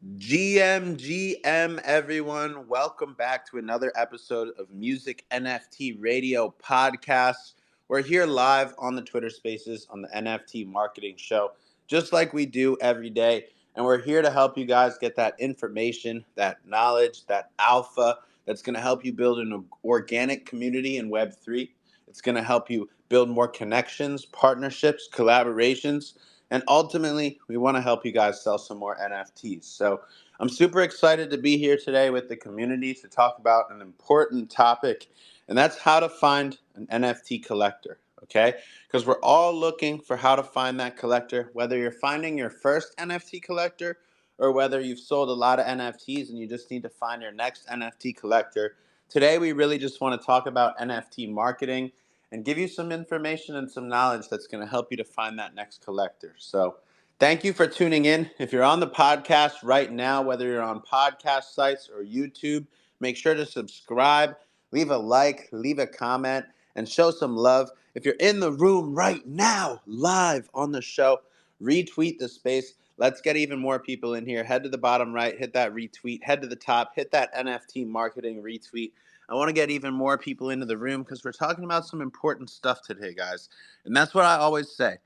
GM everyone. Welcome back to another episode of Music NFT Radio Podcast. We're here live on the Twitter Spaces on the NFT Marketing Show, just like we do every day. And we're here to help you guys get that information, that knowledge, that alpha that's going to help you build an organic community in Web3. It's going to help you build more connections, partnerships, collaborations, and ultimately, we want to help you guys sell some more NFTs. So I'm super excited to be here today with the community to talk about an important topic, and that's how to find an NFT collector. Okay? Because we're all looking for how to find that collector, whether you're finding your first NFT collector or whether you've sold a lot of NFTs and you just need to find your next NFT collector. Today, we really just want to talk about NFT marketing and give you some information and some knowledge that's going to help you to find that next collector. So, thank you for tuning in. If you're on the podcast right now, whether you're on podcast sites or YouTube, make sure to subscribe, leave a like, leave a comment, and show some love. If you're in the room right now, live on the show, retweet the space. Let's get even more people in here. Head to the bottom right, hit that retweet. Head to the top, hit that NFT marketing retweet. I want to get even more people into the room because we're talking about some important stuff today, guys. And that's what I always say.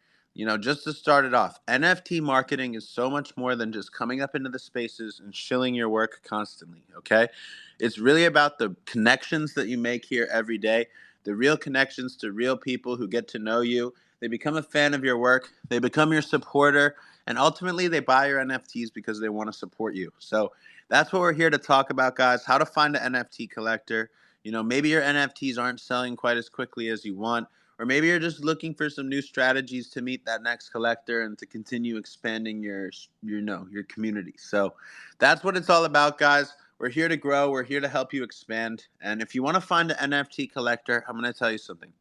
Just to start it off, NFT marketing is so much more than just coming up into the spaces and shilling your work constantly, okay? It's really about the connections that you make here every day, the real connections to real people who get to know you. They become a fan of your work, they become your supporter, and ultimately they buy your NFTs because they want to support you. So that's what we're here to talk about, guys. How to find an NFT collector. Maybe your NFTs aren't selling quite as quickly as you want, or maybe you're just looking for some new strategies to meet that next collector and to continue expanding your community. So that's what it's all about, guys. We're here to grow. We're here to help you expand. And if you want to find an NFT collector, I'm going to tell you something.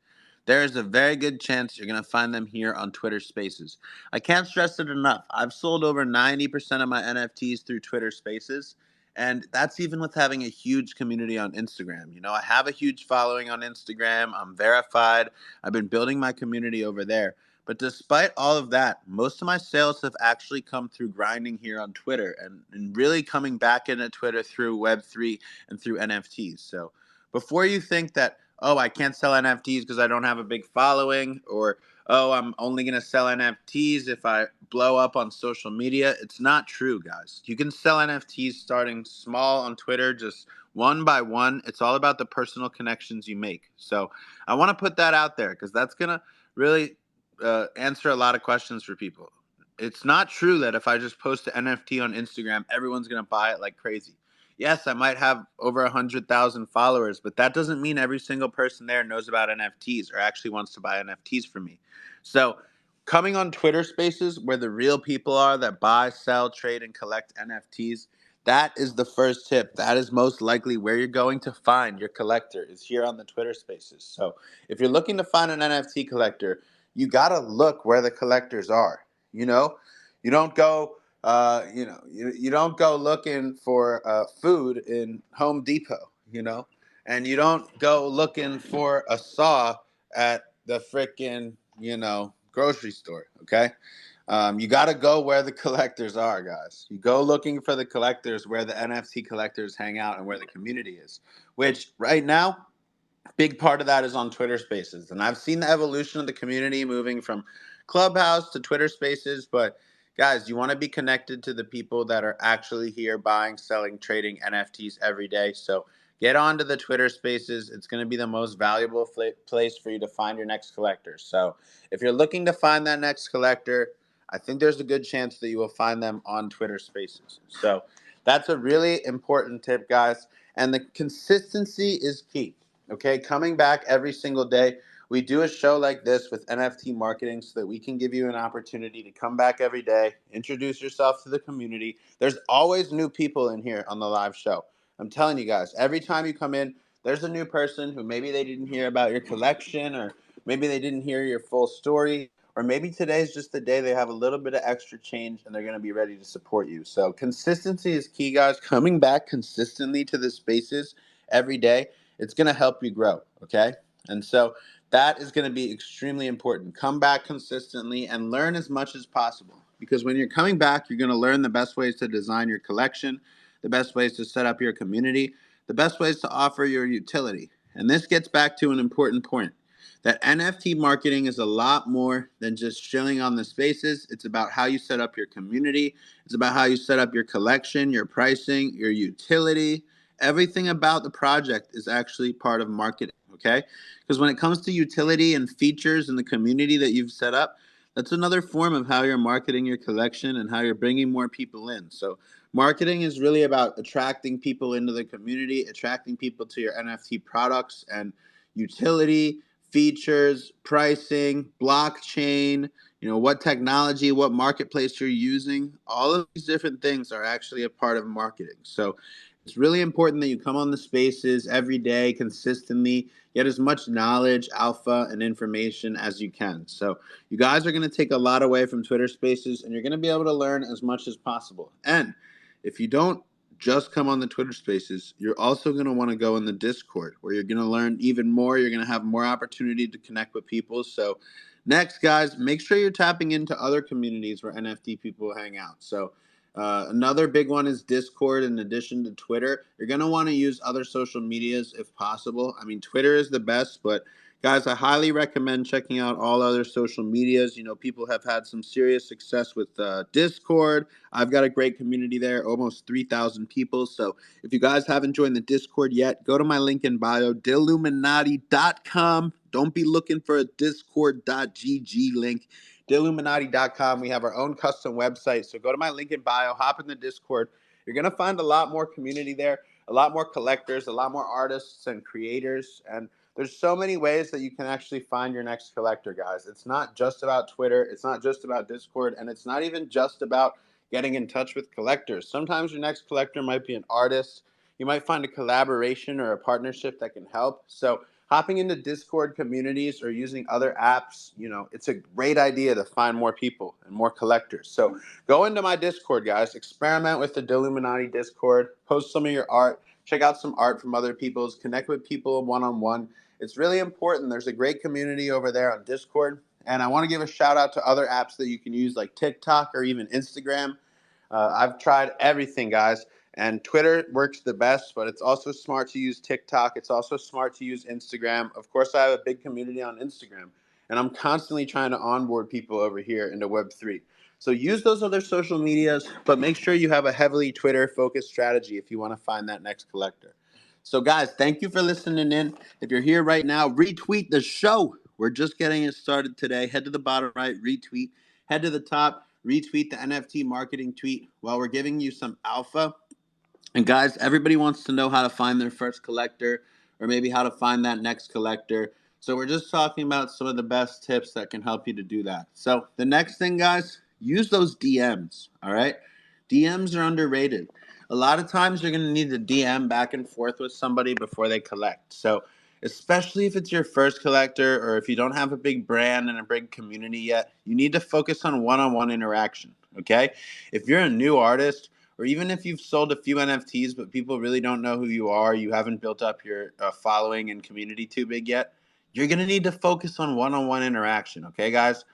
There is a very good chance you're going to find them here on Twitter Spaces. I can't stress it enough. I've sold over 90% of my NFTs through Twitter Spaces. And that's even with having a huge community on Instagram. I have a huge following on Instagram. I'm verified. I've been building my community over there. But despite all of that, most of my sales have actually come through grinding here on Twitter and really coming back into Twitter through Web3 and through NFTs. So before you think that, oh, I can't sell NFTs because I don't have a big following, or oh, I'm only going to sell NFTs if I blow up on social media. It's not true, guys. You can sell NFTs starting small on Twitter, just one by one. It's all about the personal connections you make. So I want to put that out there because that's going to really answer a lot of questions for people. It's not true that if I just post an NFT on Instagram, everyone's going to buy it like crazy. Yes, I might have over 100,000 followers, but that doesn't mean every single person there knows about NFTs or actually wants to buy NFTs from me. So, coming on Twitter Spaces, where the real people are that buy, sell, trade, and collect NFTs, that is the first tip. That is most likely where you're going to find your collector, is here on the Twitter Spaces. So, if you're looking to find an NFT collector, you got to look where the collectors are. You know, you don't go you don't go looking for food in Home Depot, and you don't go looking for a saw at the frickin', grocery store, okay? You got to go where the collectors are, guys. You go looking for the collectors where the NFT collectors hang out and where the community is, which right now, big part of that is on Twitter Spaces. And I've seen the evolution of the community moving from Clubhouse to Twitter Spaces. But guys, you want to be connected to the people that are actually here buying, selling, trading NFTs every day. So get onto the Twitter Spaces. It's going to be the most valuable place for you to find your next collector. So if you're looking to find that next collector, I think there's a good chance that you will find them on Twitter Spaces. So that's a really important tip, guys. And the consistency is key. Okay, coming back every single day. We do a show like this with NFT marketing so that we can give you an opportunity to come back every day, introduce yourself to the community. There's always new people in here on the live show. I'm telling you guys, every time you come in, there's a new person who maybe they didn't hear about your collection, or maybe they didn't hear your full story, or maybe today's just the day they have a little bit of extra change and they're going to be ready to support you. So consistency is key, guys. Coming back consistently to the spaces every day, it's going to help you grow, okay? And so that is going to be extremely important. Come back consistently and learn as much as possible. because when you're coming back, you're going to learn the best ways to design your collection, the best ways to set up your community, the best ways to offer your utility. And this gets back to an important point that NFT marketing is a lot more than just shilling on the spaces. It's about how you set up your community. It's about how you set up your collection, your pricing, your utility. Everything about the project is actually part of marketing, okay? Because when it comes to utility and features in the community that you've set up, that's another form of how you're marketing your collection and how you're bringing more people in. So, marketing is really about attracting people into the community, attracting people to your NFT products and utility, features, pricing, blockchain, what technology, what marketplace you're using. All of these different things are actually a part of marketing. So it's really important that you come on the spaces every day consistently, get as much knowledge, alpha, and information as you can. So you guys are going to take a lot away from Twitter Spaces, and you're going to be able to learn as much as possible. And if you don't just come on the Twitter Spaces, you're also going to want to go in the Discord, where you're going to learn even more. You're going to have more opportunity to connect with people. So next, guys, make sure you're tapping into other communities where NFT people hang out. So another big one is Discord. In addition to Twitter, you're going to want to use other social medias if possible. I mean, Twitter is the best, but guys, I highly recommend checking out all other social medias. People have had some serious success with Discord. I've got a great community there, almost 3,000 people. So if you guys haven't joined the Discord yet, go to my link in bio, Deluminati.com. Don't be looking for a discord.gg link. Deluminati.com. We have our own custom website. So go to my link in bio, hop in the Discord. You're going to find a lot more community there, a lot more collectors, a lot more artists and creators. And there's so many ways that you can actually find your next collector, guys. It's not just about Twitter. It's not just about Discord. And it's not even just about getting in touch with collectors. Sometimes your next collector might be an artist. You might find a collaboration or a partnership that can help. So hopping into Discord communities or using other apps, it's a great idea to find more people and more collectors. So go into my Discord, guys. Experiment with the Deluminati Discord. Post some of your art. Check out some art from other people's. Connect with people one-on-one. It's really important. There's a great community over there on Discord. And I want to give a shout out to other apps that you can use like TikTok or even Instagram. I've tried everything, guys. And Twitter works the best, but it's also smart to use TikTok. It's also smart to use Instagram. Of course, I have a big community on Instagram, and I'm constantly trying to onboard people over here into Web3. So use those other social medias, but make sure you have a heavily Twitter-focused strategy if you want to find that next collector. So, guys, thank you for listening in. If you're here right now, retweet the show. We're just getting it started today. Head to the bottom right, retweet. Head to the top, retweet the NFT marketing tweet while we're giving you some alpha. And guys, everybody wants to know how to find their first collector or maybe how to find that next collector. So we're just talking about some of the best tips that can help you to do that. So the next thing, guys, use those DMs, all right? DMs are underrated. A lot of times you're going to need to DM back and forth with somebody before they collect. So especially if it's your first collector or if you don't have a big brand and a big community yet, you need to focus on one-on-one interaction, okay? If you're a new artist, or even if you've sold a few NFTs, but people really don't know who you are, you haven't built up your following and community too big yet, you're going to need to focus on one-on-one interaction, okay, guys?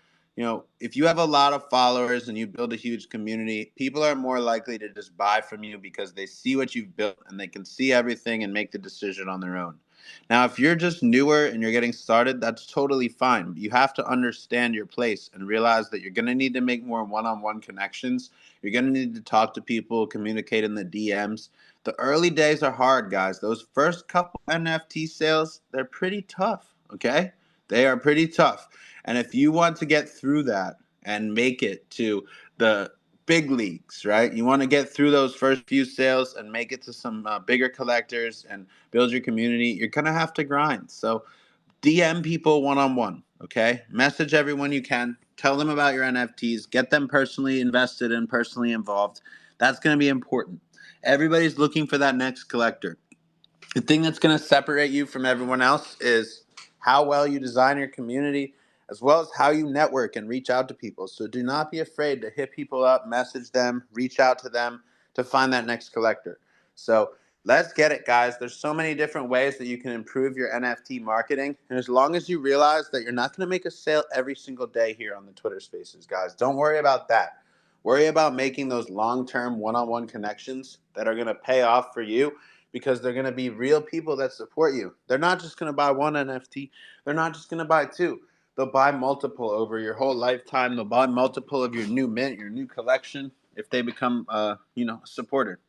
If you have a lot of followers and you build a huge community, people are more likely to just buy from you because they see what you've built and they can see everything and make the decision on their own. Now, if you're just newer and you're getting started, that's totally fine. But you have to understand your place and realize that you're going to need to make more one-on-one connections. You're going to need to talk to people, communicate in the DMs. The early days are hard, guys. Those first couple NFT sales, they're pretty tough, okay? They are pretty tough. And if you want to get through that and make it to the big leagues, right? You want to get through those first few sales and make it to some bigger collectors and build your community. You're going to have to grind. So DM people one-on-one, okay? Message everyone you can. Tell them about your NFTs. Get them personally invested and personally involved. That's going to be important. Everybody's looking for that next collector. The thing that's going to separate you from everyone else is how well you design your community, as well as how you network and reach out to people. So do not be afraid to hit people up, message them, reach out to them to find that next collector. So let's get it, guys. There's so many different ways that you can improve your NFT marketing. And as long as you realize that you're not going to make a sale every single day here on the Twitter Spaces, guys, don't worry about that. Worry about making those long-term one-on-one connections that are going to pay off for you, because they're going to be real people that support you. They're not just going to buy one NFT. They're not just going to buy two. They'll buy multiple over your whole lifetime. They'll buy multiple of your new mint, your new collection, if they become, a supporter.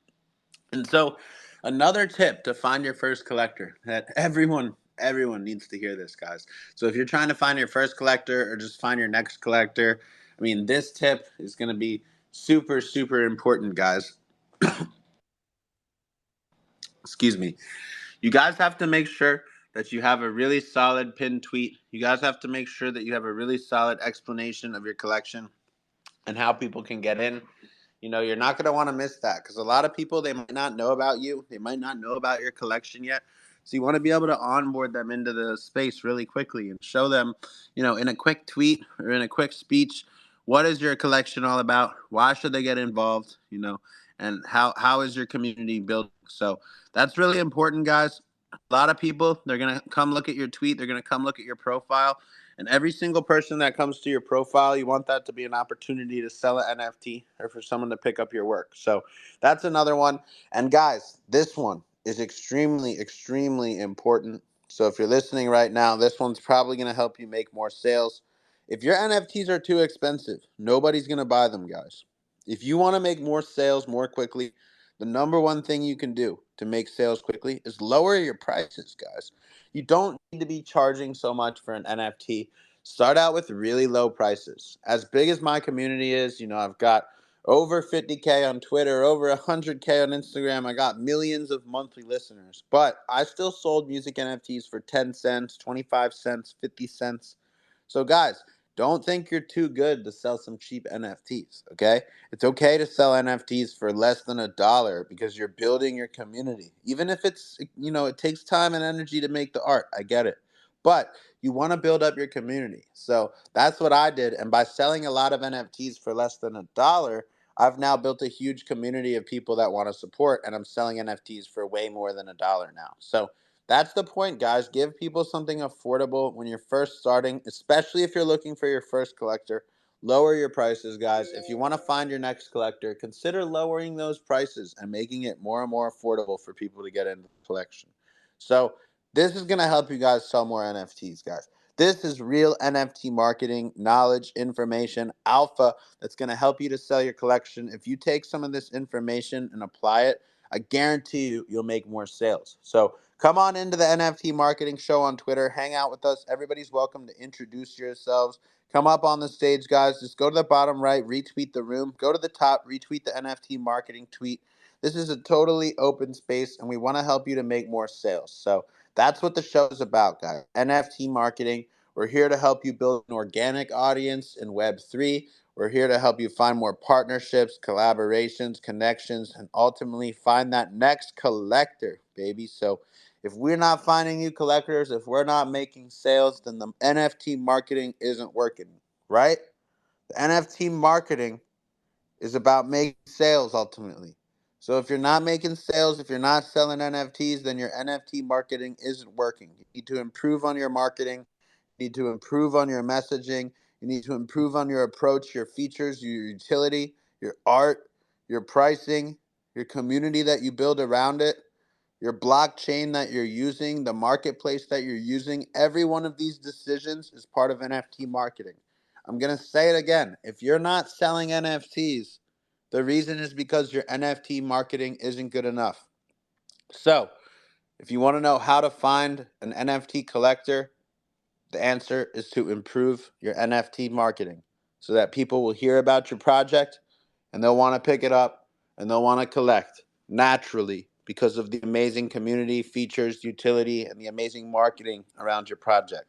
And so, another tip to find your first collector that everyone needs to hear this, guys. So if you're trying to find your first collector or just find your next collector, I mean, this tip is going to be super super important, guys. Excuse me. You guys have to make sure that you have a really solid pinned tweet. You guys have to make sure that you have a really solid explanation of your collection and how people can get in. You're not going to want to miss that, because a lot of people, they might not know about you. They might not know about your collection yet. So you want to be able to onboard them into the space really quickly and show them, in a quick tweet or in a quick speech, what is your collection all about? Why should they get involved? And how is your community building? So that's really important, guys. A lot of people, they're going to come look at your tweet. They're going to come look at your profile. And every single person that comes to your profile, you want that to be an opportunity to sell an NFT or for someone to pick up your work. So that's another one. And guys, this one is extremely, extremely important. So if you're listening right now, this one's probably going to help you make more sales. If your NFTs are too expensive, nobody's going to buy them, guys. If you want to make more sales more quickly, the number one thing you can do to make sales quickly is lower your prices, guys. You don't need to be charging so much for an NFT. Start out with really low prices. As big as my community is, I've got over 50K on Twitter, over 100K on Instagram. I got millions of monthly listeners. But I still sold music NFTs for 10 cents, 25 cents, 50 cents. So, guys, don't think you're too good to sell some cheap NFTs, okay? It's okay to sell NFTs for less than $1 because you're building your community. Even if it takes time and energy to make the art. I get it. But you want to build up your community. So that's what I did. And by selling a lot of NFTs for less than $1, I've now built a huge community of people that want to support, and I'm selling NFTs for way more than $1 now. So that's the point, guys. Give people something affordable when you're first starting, especially if you're looking for your first collector. Lower your prices, guys. If you want to find your next collector, consider lowering those prices and making it more and more affordable for people to get into the collection. So, this is going to help you guys sell more NFTs, guys. This is real NFT marketing, knowledge, information, alpha that's going to help you to sell your collection. If you take some of this information and apply it, I guarantee you'll make more sales. So, come on into the NFT marketing show on Twitter. Hang out with us. Everybody's welcome to introduce yourselves. Come up on the stage, guys. Just go to the bottom right, retweet the room. Go to the top, retweet the NFT marketing tweet. This is a totally open space, and we want to help you to make more sales. So that's what the show is about, guys. NFT marketing. We're here to help you build an organic audience in Web3. We're here to help you find more partnerships, collaborations, connections, and ultimately find that next collector, baby. So if we're not finding you collectors, if we're not making sales, then the NFT marketing isn't working, right? The NFT marketing is about making sales ultimately. So if you're not making sales, if you're not selling NFTs, then your NFT marketing isn't working. You need to improve on your marketing. You need to improve on your messaging. You need to improve on your approach, your features, your utility, your art, your pricing, your community that you build around it, your blockchain that you're using, the marketplace that you're using. Every one of these decisions is part of NFT marketing. I'm going to say it again. If you're not selling NFTs, the reason is because your NFT marketing isn't good enough. So, if you want to know how to find an NFT collector, the answer is to improve your NFT marketing so that people will hear about your project and they'll want to pick it up and they'll want to collect naturally because of the amazing community features, utility, and the amazing marketing around your project.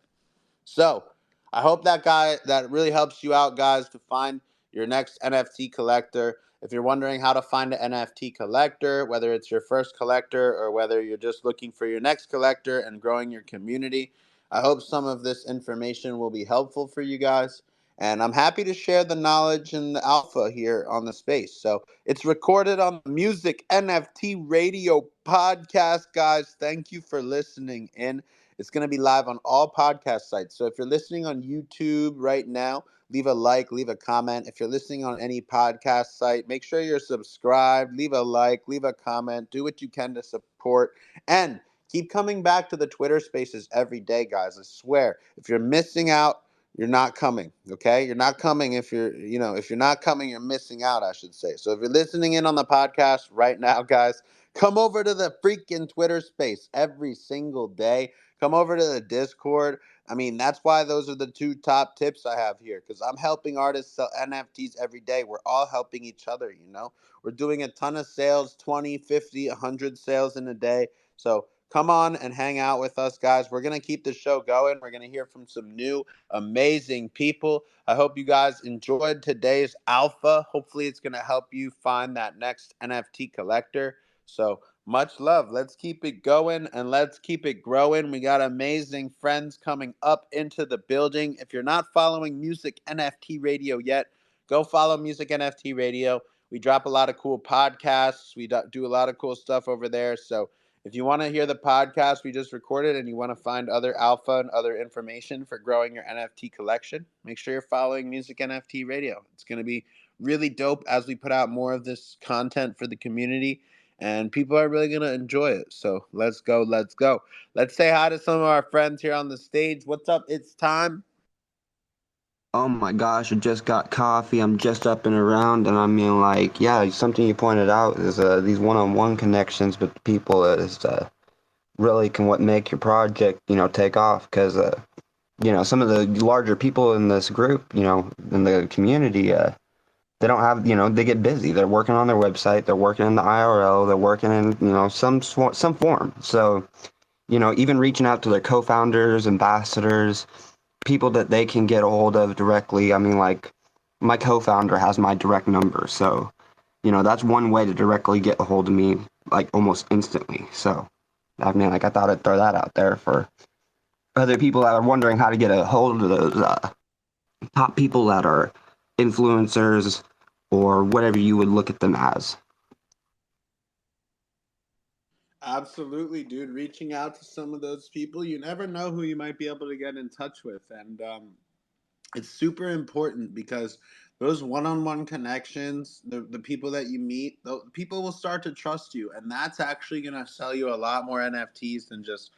So I hope that really helps you out, guys, to find your next NFT collector. If you're wondering how to find an NFT collector, whether it's your first collector or whether you're just looking for your next collector and growing your community, I hope some of this information will be helpful for you guys. And I'm happy to share the knowledge and the alpha here on the space. So it's recorded on the Music NFT Radio podcast, guys. Thank you for listening in. It's going to be live on all podcast sites. So if you're listening on YouTube right now, leave a like, leave a comment. If you're listening on any podcast site, make sure you're subscribed, leave a like, leave a comment, do what you can to support. And keep coming back to the Twitter spaces every day, guys. I swear. If you're missing out, you're not coming. Okay? You're not coming if if you're not coming, you're missing out, I should say. So if you're listening in on the podcast right now, guys, come over to the freaking Twitter space every single day. Come over to the Discord. I mean, that's why those are the two top tips I have here, because I'm helping artists sell NFTs every day. We're all helping each other. We're doing a ton of sales, 20, 50, 100 sales in a day. So come on and hang out with us, guys. We're going to keep the show going. We're going to hear from some new, amazing people. I hope you guys enjoyed today's alpha. Hopefully, it's going to help you find that next NFT collector. So, much love. Let's keep it going and let's keep it growing. We got amazing friends coming up into the building. If you're not following Music NFT Radio yet, go follow Music NFT Radio. We drop a lot of cool podcasts. We do a lot of cool stuff over there. So if you want to hear the podcast we just recorded and you want to find other alpha and other information for growing your NFT collection, make sure you're following Music NFT Radio. It's going to be really dope as we put out more of this content for the community, and people are really going to enjoy it. So let's go. Let's go. Let's say hi to some of our friends here on the stage. What's up? It's time. Oh my gosh, I just got coffee. I'm just up and around, and I mean, like, yeah, something you pointed out is these one-on-one connections with people is really can what make your project, take off. Because some of the larger people in this group, in the community, they don't have, they get busy. They're working on their website, they're working in the IRL, they're working in, some form. So, even reaching out to their co-founders, ambassadors, people that they can get a hold of directly. I mean, like, my co-founder has my direct number, so that's one way to directly get a hold of me, like, almost instantly. So I mean, like, I thought I'd throw that out there for other people that are wondering how to get a hold of those top people that are influencers or whatever you would look at them as. Absolutely, dude. Reaching out to some of those people, you never know who you might be able to get in touch with. And it's super important because those one-on-one connections, the people that you meet, the people will start to trust you, and that's actually going to sell you a lot more NFTs than just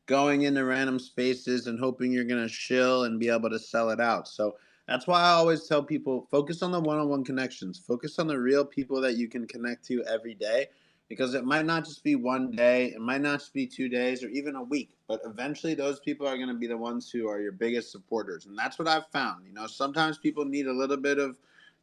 going into random spaces and hoping you're going to shill and be able to sell it out. So that's why I always tell people, focus on the one-on-one connections, focus on the real people that you can connect to every day, because it might not just be one day, it might not just be 2 days or even a week, but eventually those people are going to be the ones who are your biggest supporters. And that's what I've found. Sometimes people need a little bit of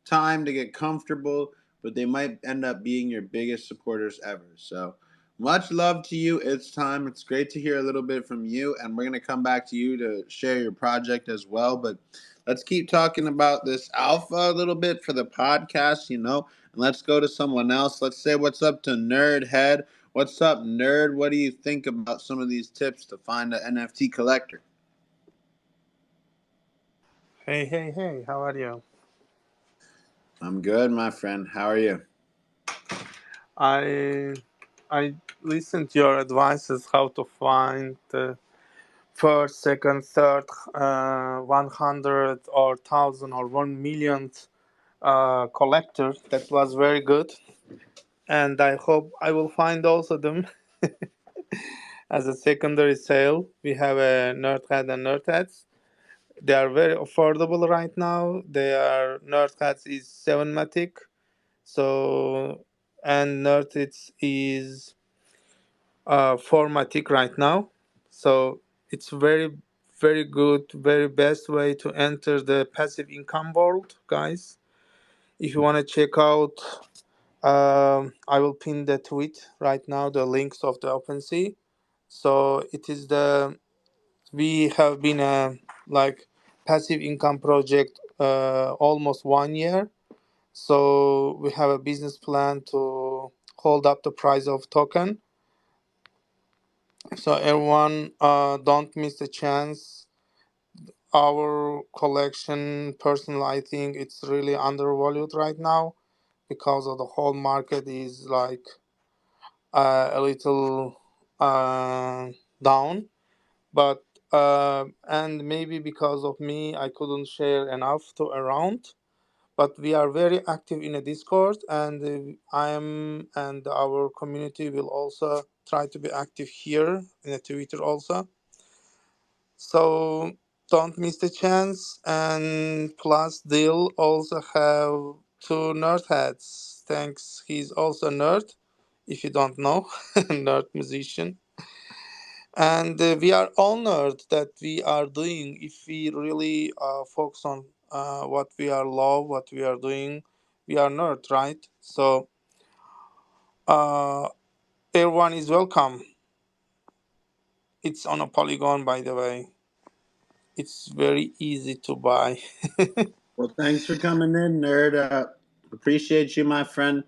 time to get comfortable, but they might end up being your biggest supporters ever. So much love to you. It's time. It's great to hear a little bit from you, and we're going to come back to you to share your project as well. But let's keep talking about this alpha a little bit for the podcast, and let's go to someone else. Let's say what's up to Nerd Head. What's up, Nerd? What do you think about some of these tips to find an NFT collector? Hey, hey, hey, how are you? I'm good, my friend. How are you? I I listened to your advices how to find the first, second, third, 100 or 1,000 or 1 millionth collector. That was very good. And I hope I will find also them as a secondary sale. We have a Nerdhead and Nerdheads. They are very affordable right now. They are Nerdheads is 7matic. So and Nerdheads is formatic right now. So it's very good, very best way to enter the passive income world, guys. If you want to check out, I will pin the tweet right now, the links of the OpenSea. So it is we have been a like passive income project almost 1 year. So we have a business plan to hold up the price of token. So everyone, don't miss the chance. Our collection, personally, I think it's really undervalued right now because of the whole market is like a little down. But And maybe because of me, I couldn't share enough to around. But we are very active in a Discord, and I am and our community will also try to be active here in a Twitter also. So don't miss the chance. And plus, Dill also have two nerd hats. Thanks, he's also a nerd. If you don't know, nerd musician. And we are honored that we are doing. If we really focus on what we are love, what we are doing, we are nerd, right? So uh, everyone is welcome. It's on a Polygon, by the way. It's very easy to buy. Well, thanks for coming in, nerd. Appreciate you, my friend.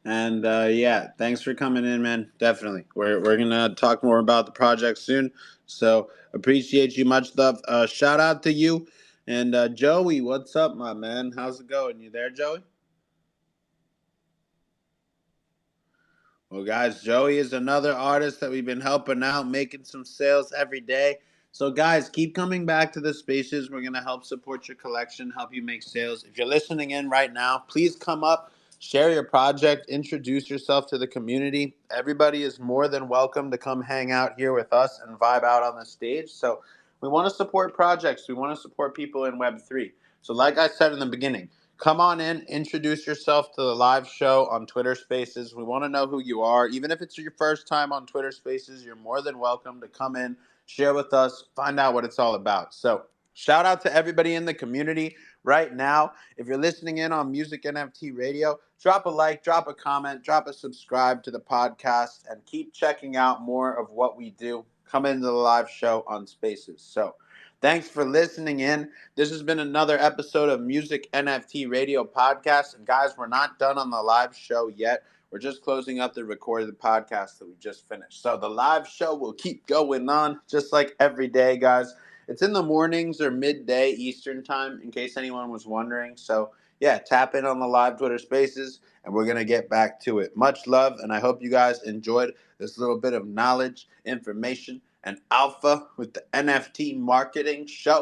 And yeah, thanks for coming in, man. Definitely, we're gonna talk more about the project soon. So appreciate you, much love. Shout out to you and Joey. What's up, my man? How's it going? You there, Joey? Well, guys, Joey is another artist that we've been helping out, making some sales every day. So, guys, keep coming back to the spaces. We're going to help support your collection, help you make sales. If you're listening in right now, please come up, share your project, introduce yourself to the community. Everybody is more than welcome to come hang out here with us and vibe out on the stage. So, we want to support projects, we want to support people in Web3. So, like I said in the beginning, come on in, introduce yourself to the live show on Twitter Spaces. We want to know who you are. Even if it's your first time on Twitter Spaces, you're more than welcome to come in, share with us, find out what it's all about. So, shout out to everybody in the community right now. If you're listening in on Music NFT Radio, drop a like, drop a comment, drop a subscribe to the podcast, and keep checking out more of what we do. Come into the live show on Spaces. So, thanks for listening in. This has been another episode of Music NFT Radio Podcast. And guys, we're not done on the live show yet. We're just closing up the recorded podcast that we just finished. So the live show will keep going on just like every day, guys. It's in the mornings or midday Eastern time, in case anyone was wondering. So yeah, tap in on the live Twitter Spaces, and we're gonna get back to it. Much love, and I hope you guys enjoyed this little bit of knowledge, information, and alpha with the NFT marketing show.